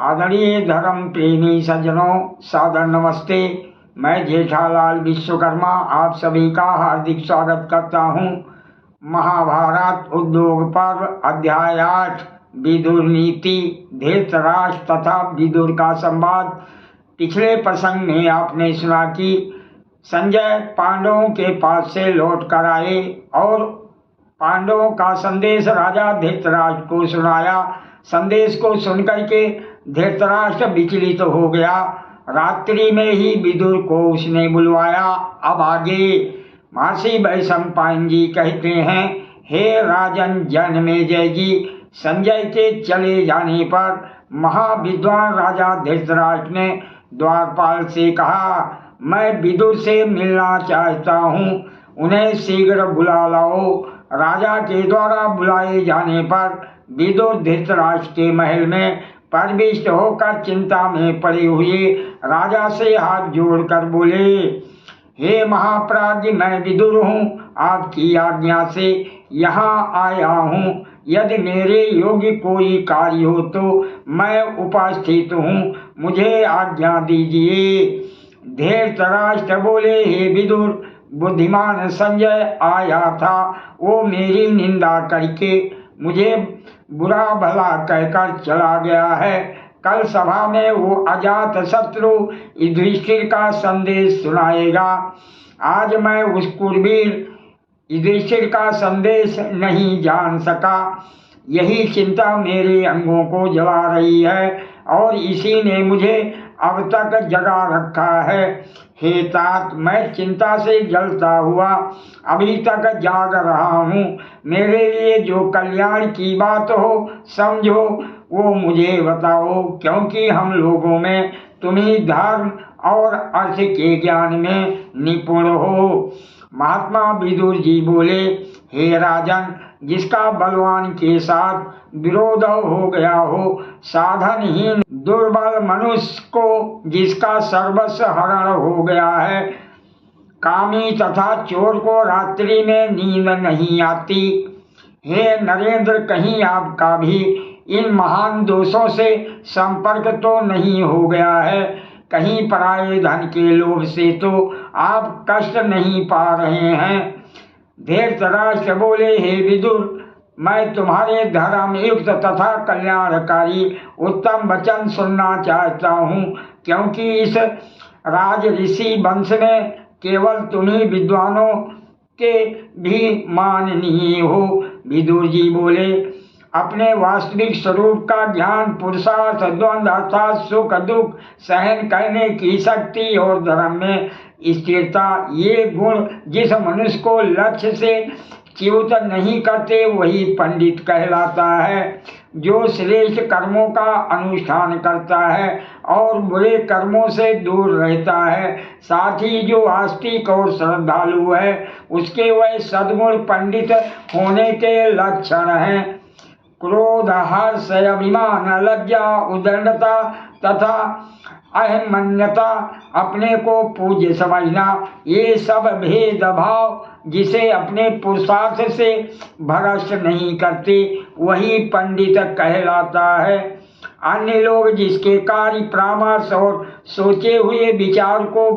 आदरणीय धर्म प्रेमी सज्जनों, सादर नमस्ते। मैं जेठालाल विश्वकर्मा आप सभी का हार्दिक स्वागत करता हूं। महाभारत उद्योग पर्व अध्याय 8 विदुर नीति, धृतराष्ट्र तथा विदुर का संवाद। पिछले प्रसंग में आपने सुना कि संजय पांडवों के पास से लौट कर आए और पांडवों का संदेश राजा धृतराष्ट्र को सुनाया। संदेश को सुनकर के धृतराष्ट्र विचलित हो गया। रात्रि में ही विदुर को उसने बुलवाया। अब आगे महर्षि वैशंपायन जी कहते हैं, हे राजन जनमेजय जी, संजय के चले जाने पर महाविद्वान राजा धृतराष्ट्र ने द्वारपाल से कहा, मैं विदुर से मिलना चाहता हूँ, उन्हें शीघ्र बुला लाओ। राजा के द्वारा बुलाए जाने पर विदुर धृतराष्ट्र के महल में प्रविष्ट होकर चिंता में पड़े हुए राजा से हाथ जोड़कर बोले, हे महाप्राज्य, मैं विदुर हूँ, आपकी आज्ञा से यहाँ आया हूँ। यदि मेरे योग्य कोई कार्य हो तो मैं उपस्थित हूँ, मुझे आज्ञा दीजिए। धृतराष्ट्र बोले, हे विदुर, बुद्धिमान संजय आया था, वो मेरी निंदा करके मुझे बुरा भला कहकर चला गया है। कल सभा में वो अजात शत्रु युधिष्ठिर का संदेश सुनाएगा। आज मैं उस कुरवीर युधिष्ठिर का संदेश नहीं जान सका। यही चिंता मेरे अंगों को जला रही है और इसी ने मुझे अब तक जगा रखा है। हे तात, मैं चिंता से जलता हुआ अभी तक जाग रहा हूँ। मेरे लिए जो कल्याण की बात हो समझो, वो मुझे बताओ, क्योंकि हम लोगों में तुम ही धर्म और अर्थ के ज्ञान में निपुण हो। महात्मा विदुर जी बोले, हे राजन, जिसका बलवान के साथ विरोध हो गया हो, साधनहीन दुर्बल मनुष्य को जिसका सर्वस्व हरण हो गया है, कामी तथा चोर को रात्रि में नींद नहीं आती। हे नरेंद्र, कहीं आपका भी इन महान दोषों से संपर्क तो नहीं हो गया है? कहीं पराये धन के लोभ से तो आप कष्ट नहीं पा रहे हैं? धृतराष्ट्र बोले, हे विदुर, मैं तुम्हारे धर्म युक्त तथा कल्याणकारी उत्तम वचन सुनना चाहता हूँ, क्योंकि इस राज ऋषि वंश में केवल तुम्ही विद्वानों के भी माननीय हो। विदुर जी बोले, अपने वास्तविक स्वरूप का ज्ञान, पुरुषार्थ, द्वंद्व अर्थात सुख दुख सहन करने की शक्ति और धर्म में स्थिरता, ये गुण जिस मनुष्य को लक्ष्य से च्युत नहीं करते वही पंडित कहलाता है। जो श्रेष्ठ कर्मों का अनुष्ठान करता है और बुरे कर्मों से दूर रहता है, साथ ही जो आस्तिक और श्रद्धालु है, उसके वह सद्गुण पंडित होने के लक्षण हैं। क्रोध, हर्ष, अभिमान, लज्जा, उदंडता तथा अहमन्यता, अपने को पूज्य समझना, ये सब भेद भाव जिसे अपने पुरुषार्थ से भ्रष्ट नहीं करते वही पंडित कहलाता है। अन्य लोग जिसके कार्य, परामर्श और सोचे हुए विचार को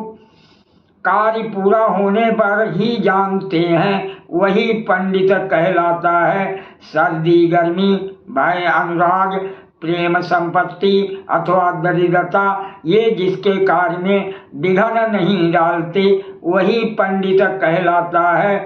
कार्य पूरा होने पर ही जानते हैं, वही पंडित कहलाता है। सर्दी, गर्मी, भय, अनुराग, प्रेम, संपत्ति अथवा दरिद्रता, ये जिसके कार्य में विघ्न नहीं डालते वही पंडित कहलाता है।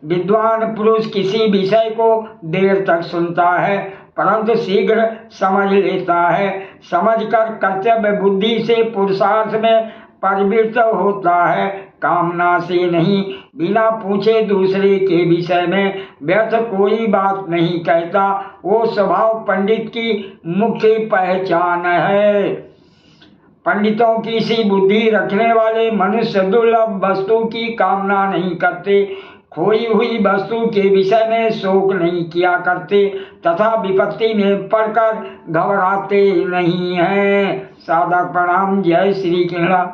विद्वान पुरुष किसी विषय को देर तक सुनता है परंतु शीघ्र समझ लेता है। समझकर कर्तव्य बुद्धि से पुरुषार्थ में प्रवृत्त होता है, कामना से नहीं। बिना पूछे दूसरे के विषय में व्यर्थ कोई बात नहीं कहता, वो स्वभाव पंडित की मुख्य पहचान है। पंडितों की सी बुद्धि रखने वाले मनुष्य दुर्लभ वस्तु की कामना नहीं करते, खोई हुई वस्तु के विषय में शोक नहीं किया करते तथा विपत्ति में पड़कर घबराते नहीं हैं। सादर प्रणाम। जय श्री कृष्ण।